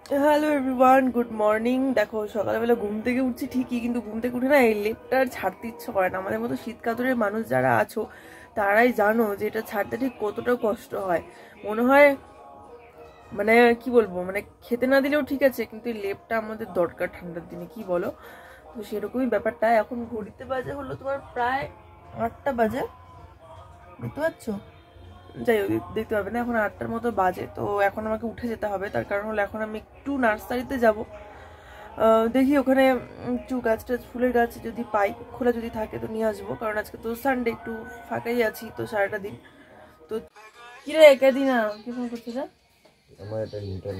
Hello everyone, good morning. দেখো সকালবেলা ঘুম থেকে উঠছি ঠিকই, কিন্তু ঘুম থেকে উঠে না এই লেপটা আর ছাড়তে ইচ্ছে করে না। আমাদের মতো শীত কাতরের মানুষ যারা আছো তারাই জানো যে এটা ছাড়তে ঠিক কতটা কষ্ট হয়। মনে হয় মানে কি বলবো, মানে খেতে না দিলেও ঠিক আছে, কিন্তু এই লেপটা আমাদের দরকার ঠান্ডার দিনে, কি বলো? তো সেরকমই ব্যাপারটা। এখন ঘড়িতে বাজে হলো তোমার প্রায় 8টা বাজে, বুঝতে পারছো? যাই হোক, দেখতে পাবে না, এখন 8টার মতো বাজে। তো এখন আমাকে উঠে যেতে হবে, তার কারণ হলো এখন আমি একটু নার্সারিতে যাব। দেখি ওখানে একটু গাছ টাছ, ফুলের গাছ যদি পাই, খোলা যদি থাকে তো নিয়ে আসবো, কারণ আজকে তো সানডে, একটু ফাঁকাই আছি তো সারাটা দিন। তো কিরে একাদিনা কি ফোন করছে? আমার এটা নিউটন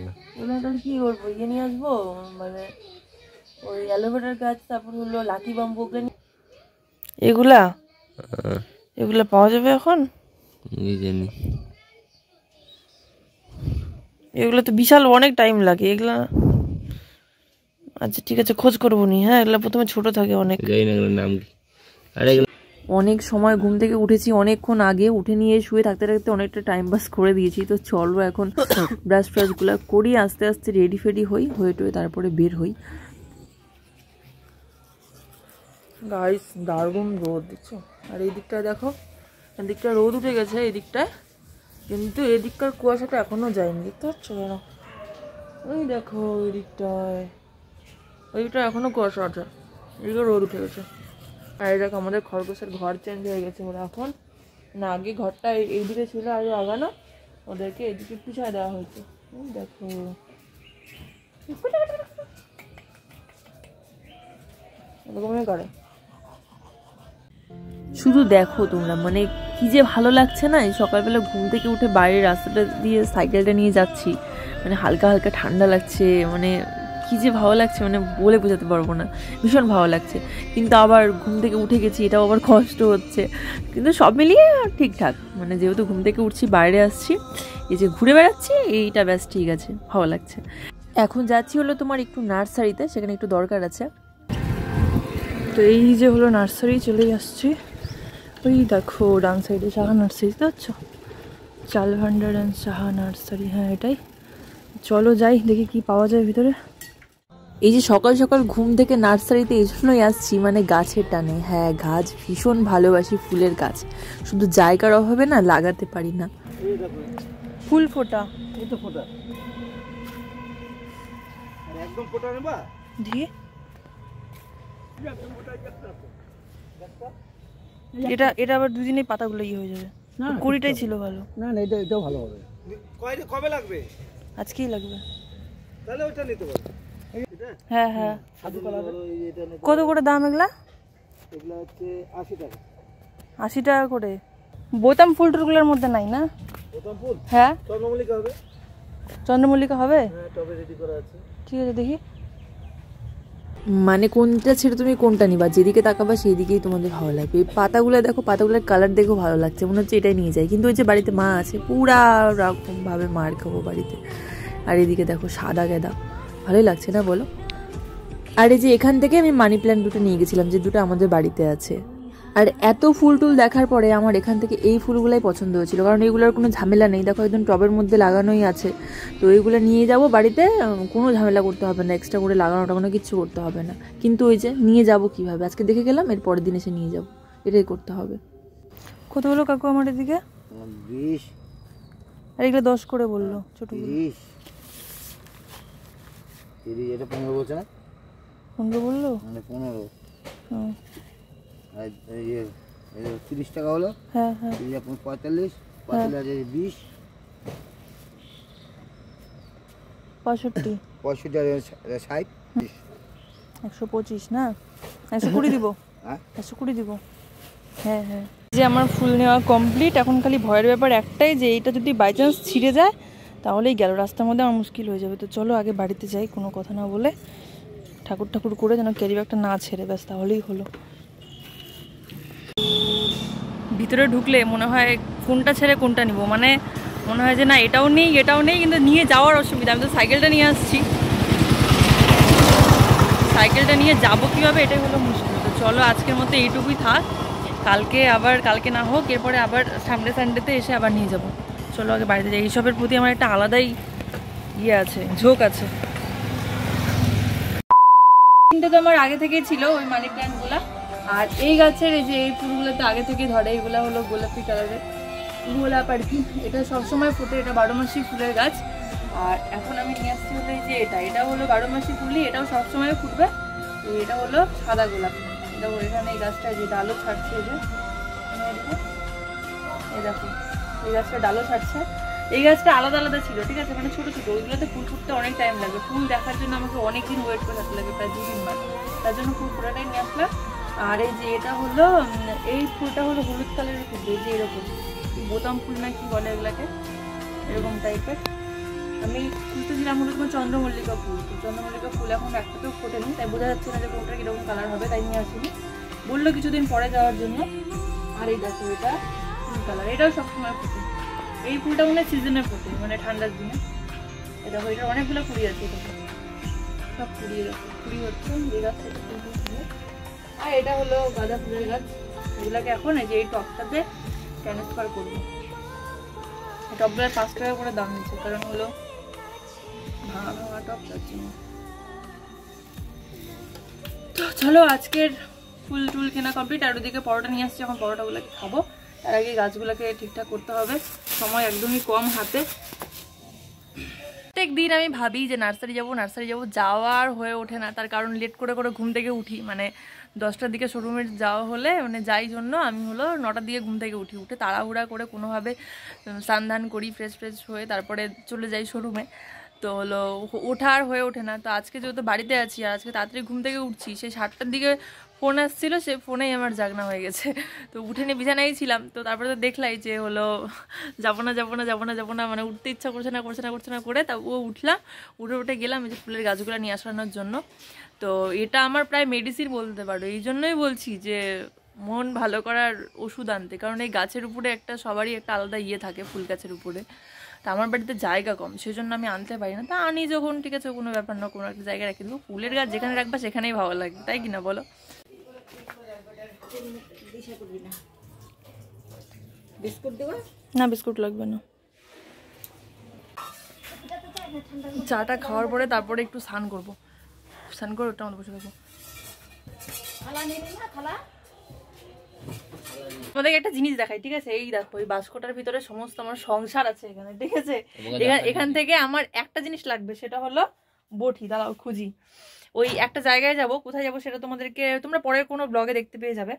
না, তাহলে কি করবো, ইয়ে নিয়ে আসবো, মানে ওই অ্যালোভেরার গাছ, তারপর হলো লাকি বাম্বু, এগুলা এগুলা পাওয়া যাবে এখন? জানি এগুলো তো বিশাল অনেক টাইম লাগে এগুলা। আচ্ছা ঠিক আছে, খোঁজ করবো নি। হ্যাঁ, এগুলো প্রথমে ছোট থাকে অনেক। নাম কি? অনেক সময় ঘুম থেকে উঠেছি, অনেকক্ষণ আগে উঠে নিয়ে শুয়ে থাকতে থাকতে অনেকটা টাইম পাস করে দিয়েছি। তো চলো এখন ব্রাশ ফ্রাশগুলো করি, আস্তে আস্তে রেডি ফেডি হয়ে টয়ে তারপরে বের হই। গাইস দারুণ রোদ দেখছো, আর এই দিকটায় দেখো, এদিকটা রোদ উঠে গেছে এই দিকটায়, কিন্তু এদিককার কুয়াশাটা এখনো যায়নি, দেখতে পাচ্ছ কেন? ওই দেখো ওই দিকটায়, ওইটা এখনো কুয়াশা আছে, এদিকে রোদ উঠে গেছে। আর এই দেখো আমাদের খরগোশের ঘর চেঞ্জ হয়ে গেছে ওরা এখন, না আগে ঘরটা এইদিকে ছিল আরো আগানো, ওদেরকে এদিকে পিছায় দেওয়া হয়েছে। দেখো এরকমই করে। শুধু দেখো তোমরা, মানে কি যে ভালো লাগছে না, এই সকালবেলা ঘুম থেকে উঠে বাইরের রাস্তাটা দিয়ে সাইকেলটা নিয়ে যাচ্ছি, মানে হালকা হালকা ঠান্ডা লাগছে, মানে কি যে ভালো লাগছে, মানে বলে বোঝাতে পারবো না, ভীষণ ভালো লাগছে। কিন্তু আবার ঘুম থেকে উঠে গেছি, এটাও আবার কষ্ট হচ্ছে, কিন্তু সব মিলিয়ে ঠিকঠাক। মানে যেহেতু ঘুম থেকে উঠছি, বাইরে আসছি, এই যে ঘুরে বেড়াচ্ছি, এইটা ব্যাস ঠিক আছে, ভালো লাগছে। এখন যাচ্ছি হলো তোমার একটু নার্সারিতে, সেখানে একটু দরকার আছে। তো এই যে হলো নার্সারি, চলেই আসছি। ওই দেখো ডান সাইডে সাহা নার্সারি, বুঝতে পারছো? চাল ভান্ডার অ্যান্ড সাহা নার্সারি, হ্যাঁ এটাই। চলো যাই, দেখি কি পাওয়া যায় ভিতরে। এই যে সকাল সকাল ঘুম থেকে নার্সারিতে এই জন্যই আসছি, মানে গাছের টানে। হ্যাঁ, গাছ ভীষণ ভালোবাসি, ফুলের গাছ, শুধু জায়গার অভাবে না লাগাতে পারি না। ফুল ফোটা, এই তো ফোটা, আর একদম ফোটা নেবা দিয়ে এটা এটা আবার দুদিনে পাতাগুলো ইয়ে হয়ে যাবে। না, কুড়িটাই ছিল ভালো। না না, এটাও ভালো হবে। কবে লাগবে? আজকেই লাগবে। তাহলে ওইটা নিতে পারো। হ্যাঁ হ্যাঁ, কত করে দাম এগুলা? এগুলা হচ্ছে 80 টাকা। 80 টাকা করে। বোতাম ফুল টুলগুলোর মধ্যে নাই না? বোতাম ফুল? হ্যাঁ, চন্দ্রমল্লিকা হবে। চন্দ্রমল্লিকা হবে? হ্যাঁ, টবে রেডি করা আছে। ঠিক আছে, দেখি মানে কোনটা ছেড়ে তুমি কোনটা নিবা, যেদিকে তাকাবা সেই দিকেই তোমাদের ভালো লাগবে। এই পাতাগুলো দেখো, পাতাগুলোর কালার দেখো ভালো লাগছে, মনে হচ্ছে এটাই নিয়ে যায়। কিন্তু ওই যে বাড়িতে মা আছে, পুরা রকমভাবে মার খাবো বাড়িতে। আর এদিকে দেখো সাদা গেঁদা, ভালোই লাগছে না বলো? আর এই যে এখান থেকে আমি মানি প্ল্যান্ট দুটো নিয়ে গেছিলাম, যে দুটো আমাদের বাড়িতে আছে। আর এত ফুল টুল দেখার পরে আমার এখান থেকে এই ফুলগুলাই পছন্দ হয়েছিল, কারণ এগুলোর কোনো ঝামেলা নেই। দেখো একদম টবের মধ্যে লাগানোই আছে, তো এইগুলো নিয়ে যাব বাড়িতে, কোনো ঝামেলা করতে হবে না, এক্সট্রা করে লাগানোটা কোনো কিচ্ছু করতে হবে না। কিন্তু ওই যে নিয়ে যাব কিভাবে, আজকে দেখে গেলাম, এর পরের দিন এসে নিয়ে যাব, এটাই করতে হবে। কত হলো কাকু আমার এদিকে? 20। আর এগুলো 10 করে বললো, ছোট 30। এটা 15 বলছে না? 15 বললো, মানে 15। হুম, আর এই 30 টাকা হলো। হ্যাঁ হ্যাঁ, 45, 45 20, 65, 65 60, 125 না, 120 দিব। হ্যাঁ 120 দিব। হ্যাঁ হ্যাঁ, যে আমার ফুল নেওয়া কমপ্লিট। এখন খালি ভয়ের ব্যাপার একটাই, যে এইটা যদি বাই চান্স ছিঁড়ে যায় তাহলেই গেল, রাস্তার মধ্যে আমার মুশকিল হয়ে যাবে। তো চলো আগে বাড়িতে যাই, কোনো কথা না বলে, ঠাকুর ঠাকুর করে যেন ক্যারি ব্যাগটা না ছেড়ে, ব্যাস তাহলেই হলো। ভিতরে ঢুকলে মনে হয় কোনটা ছেড়ে কোনটা নিব, মানে মনে হয় যে না এটাও নেই এটাও নেই, কিন্তু নিয়ে যাওয়ার অসুবিধা। আমি তো সাইকেলটা নিয়ে আসছি, সাইকেলটা নিয়ে যাবো কীভাবে, এটাই হলো মুশকিল। তো চলো আজকের মতো এইটুকুই থাক, কালকে না হোক, এরপরে আবার সামনে সানডেতে এসে আবার নিয়ে যাব। চলো আগে বাড়িতে যাই। এইসবের প্রতি আমার একটা আলাদাই ইয়ে আছে, ঝোঁক আছে। কিন্তু তো আমার আগে থেকেই ছিল ওই মানি প্ল্যান্টগুলো। আর এই গাছের এই যে এই ফুলগুলো তো আগে থেকে ধরে, এগুলো হলো গোলাপি কালারের গোলাপ আর কি। এটা সবসময় ফোটে, এটা 12 মাসি ফুলের গাছ। আর এখন আমি নিয়ে আসছি হলো এই যে এটা হলো 12 মাসি ফুলই, এটাও সবসময় ফুটবে। এটা হলো সাদা গোলাপ। এটা এখানে এই গাছটা যে ডালও ছাড়ছে, এই যে এই দেখো এই গাছটা ডালও ছাড়ছে। এই গাছটা আলাদা আলাদা ছিল, ঠিক আছে, মানে ছোটো ছোটো। ওইগুলোতে ফুল ফুটতে অনেক টাইম লাগে, ফুল দেখার জন্য আমাকে অনেকদিন ওয়েট করে থাকতে লাগে, প্রায় 2-3 মাস। তার জন্য ফুল পুরোটাই নিয়ে আসলাম। আর এই যে এটা হলো এই ফুলটা হলো হলুদ কালারের ফুল, এই যে এরকম বোতাম ফুল না কি বলে এগুলাকে, এরকম টাইপের। আমি খুঁজতেছিলাম হলো তোমার চন্দ্রমল্লিকা ফুল। চন্দ্রমল্লিকা ফুল এখন একটাতেও ফোটেনি, তাই বোঝা যাচ্ছে না যে কোনটা কীরকম কালার হবে, তাই নিয়ে আসিনি। বললো কিছুদিন পরে যাওয়ার জন্য। আর এই দেখো এটা ফুল কালার, এটাও সবসময় ফোটে। এই ফুলটা মনে হয় সিজনে ফোটে, মানে ঠান্ডার দিনে। এটা এটার অনেকগুলো কুড়ি আছে, এটা সব কুড়িয়ে গেছে, কুড়ি হচ্ছে এই গাছ থেকে ফুল ফুল। আর এটা হলো গাঁদা ফুলের গাছ। এগুলোকে এখন এই যে এই টবটাতে ট্রান্সফার করবো। টবগুলোর 5 টাকা করে দাম নিচ্ছে, কারণ হলো ভাঙা ভাঙা টব, তার জন্য। তো চলো আজকের ফুল টুল কেনা কমপ্লিট। আর ওদিকে পরোটা নিয়ে আসছি, এখন পরোটাগুলোকে খাবো। তার আগে গাছগুলোকে ঠিকঠাক করতে হবে, সময় একদমই কম হাতে। প্রত্যেক দিন আমি ভাবি যে নার্সারি যাব, যাওয়ার হয়ে ওঠে না। তার কারণ লেট করে করে ঘুম থেকে উঠি, মানে 10টার দিকে শোরুমে যাওয়া হলে মানে যাই জন্য আমি হলো 9টার দিকে ঘুম থেকে উঠে তাড়াহুড়া করে কোনোভাবে স্নান করি, ফ্রেশ হয়ে তারপরে চলে যাই শোরুমে। তো হলো ওঠার হয়ে ওঠে না। তো আজকে যেহেতু বাড়িতে আছি আর আজকে তাড়াতাড়ি ঘুম থেকে উঠছি, সেই 7টার দিকে ফোন আসছিলো, সে ফোনেই আমার জাগনা হয়ে গেছে। তো উঠে নিয়ে বিছানায় ছিলাম। তো তারপরে তো দেখলাই যে হলো যাবো না মানে উঠতে ইচ্ছা করছে না করে তা উঠলাম। উঠে গেলাম এই যে ফুলের গাছগুলো নিয়ে আসানোর জন্য। তো এটা আমার প্রায় মেডিসিন বলতে পারো। এই জন্যই বলছি যে মন ভালো করার ওষুধ আনতে, কারণ এই গাছের উপরে একটা সবারই একটা আলাদা ইয়ে থাকে ফুল গাছের উপরে। তা আমার বাড়িতে জায়গা কম, সেই জন্য আমি আনতে পারি না। তা আনি যখন, ঠিক আছে, কোনো ব্যাপার না, কোনো একটা জায়গায় রাখি দেবো। ফুলের গাছ যেখানে রাখবা সেখানেই ভালো লাগে, তাই কিনা বলো? না বিস্কুট লাগবে না। চাটা খাওয়ার পরে তারপরে একটু স্নান করবো, স্নান করে ওটা আমাদের বসে থাকবো। তোমাদেরকে একটা জিনিস দেখাই, ঠিক আছে? এই দেখো এই বাস্কটার ভিতরে সমস্ত আমার সংসার আছে এখানে, ঠিক আছে? এখান থেকে আমার একটা জিনিস লাগবে, সেটা হলো বটি। দাঁড়াও খুঁজি। ওই একটা জায়গায় যাব, কোথায় যাব সেটা তোমাদেরকে তোমরা পরে কোনো ব্লগে দেখতে পেয়ে যাবে,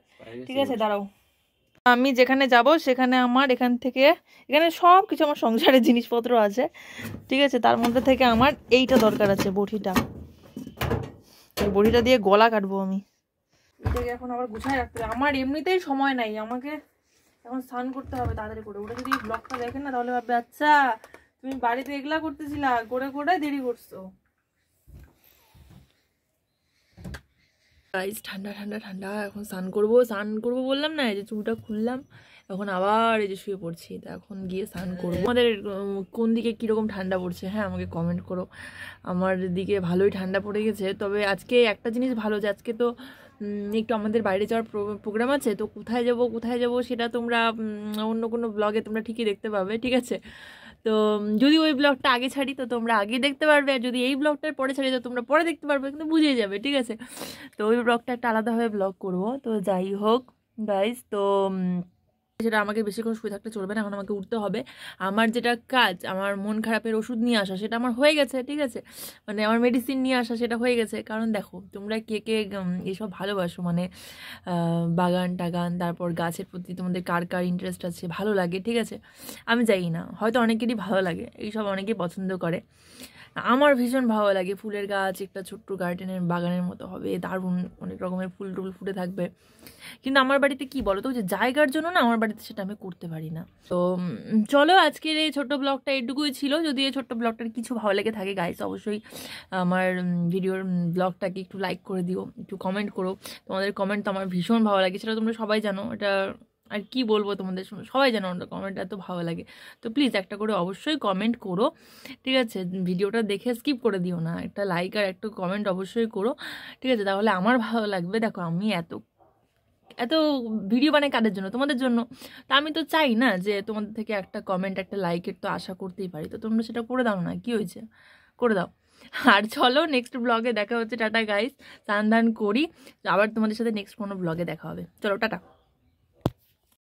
ঠিক আছে? দাঁড়াও, আমি যেখানে যাব সেখানে আমার এখানে সব কিছু আমার সংসারের জিনিসপত্র আছে, ঠিক আছে? তার মধ্যে থেকে আমার এইটা দরকার আছে, বটিটা। এই বটিটা দিয়ে গলা কাটবো আমি। এটাকে এখন আবার গুছায় রাখতে হবে। আমার এমনিতেই সময় নাই, আমাকে এখন স্নান করতে হবে তাড়াতাড়ি করে। ওটা যদি ব্লগটা দেখেন না তাহলে ভাববে আচ্ছা তুমি বাড়িতে এগুলা করতেছিলা, করে করে দেরি করছো। গাইস ঠান্ডা এখন স্নান করবো বললাম না, এই যে চুলটা খুললাম, এখন আবার এই যে শুয়ে পড়ছি। তা এখন গিয়ে স্নান করবো। আমাদের কোন দিকে কীরকম ঠান্ডা পড়ছে হ্যাঁ আমাকে কমেন্ট করো। আমার দিকে ভালোই ঠান্ডা পড়ে গেছে। তবে আজকে একটা জিনিস ভালো, যে আজকে তো একটু আমাদের বাইরে যাওয়ার প্রোগ্রাম আছে। তো কোথায় যাব সেটা তোমরা অন্য কোনো ব্লগে তোমরা ঠিকই দেখতে পাবে, ঠিক আছে? তো যদি ওই ব্লগটা আগে ছাড়ি তো তোমরা আগে দেখতে পারবে, আর যদি এই ব্লগটার পরে ছাড়ি তো তোমরা পরে দেখতে পারবে, কিন্তু বুঝে যাবে, ঠিক আছে? তো ওই ব্লগটা একটা আলাদাভাবে ব্লগ করব। তো যাই হোক গাইজ, তো সেটা আমাকে বেশিক্ষণ শুয়ে থাকতে চলবে না, এখন আমাকে উঠতে হবে। আমার যেটা কাজ, আমার মন খারাপের ওষুধ নিয়ে আসা, সেটা আমার হয়ে গেছে, ঠিক আছে? মানে আমার মেডিসিন নিয়ে আসা সেটা হয়ে গেছে। কারণ দেখো তোমরা কে এসব ভালোবাসো, মানে বাগান টাগান, তারপর গাছের প্রতি তোমাদের কার কার ইন্টারেস্ট আছে, ভালো লাগে, ঠিক আছে? আমি জানি না, হয়তো অনেকেরই ভালো লাগে, এইসব অনেকেই পছন্দ করে। আমার ভীষণ ভালো লাগে। ফুলের গাছ একটা ছোট্ট গার্ডেনের বাগানের মতো হবে, দারুণ অনেক রকমের ফুল টুল ফুটে থাকবে। কিন্তু আমার বাড়িতে কি বলো তো, যে জায়গার জন্য না আমার বাড়িতে সেটা আমি করতে পারি না। তো চলো আজকের এই ছোট্ট ব্লগটা এটুকুই ছিল। যদি এই ছোট্ট ব্লগটার কিছু ভালো লেগে থাকে গাইস, অবশ্যই আমার ভিডিওর ব্লগটাকে একটু লাইক করে দিও, একটু কমেন্ট করো। তোমাদের কমেন্ট তো আমার ভীষণ ভালো লাগে, সেটা তোমরা সবাই জানো। এটা আর কি বলবো তোমাদের, সবাই জানো কমেন্ট এত ভালো লাগে। তো প্লিজ একটা করে অবশ্যই কমেন্ট করো, ঠিক আছে? ভিডিওটা দেখে স্কিপ করে দিও না, একটা লাইক আর একটা কমেন্ট অবশ্যই করো, ঠিক আছে? তাহলে আমার ভালো লাগবে। দেখো আমি এত ভিডিও বানাই কাদের জন্য? তোমাদের জন্য। তা আমি তো চাই না যে তোমাদের থেকে একটা কমেন্ট একটা লাইকের তো আশা করতেই পারি। তো তোমরা সেটা করে দাও না, কি হয়েছে? করে দাও। আর চলো নেক্সট ব্লগে দেখা হচ্ছে, টাটা গাইস, স্নান দান করি, আবার তোমাদের সাথে নেক্সট কোনো ব্লগে দেখা হবে, চলো টাটা।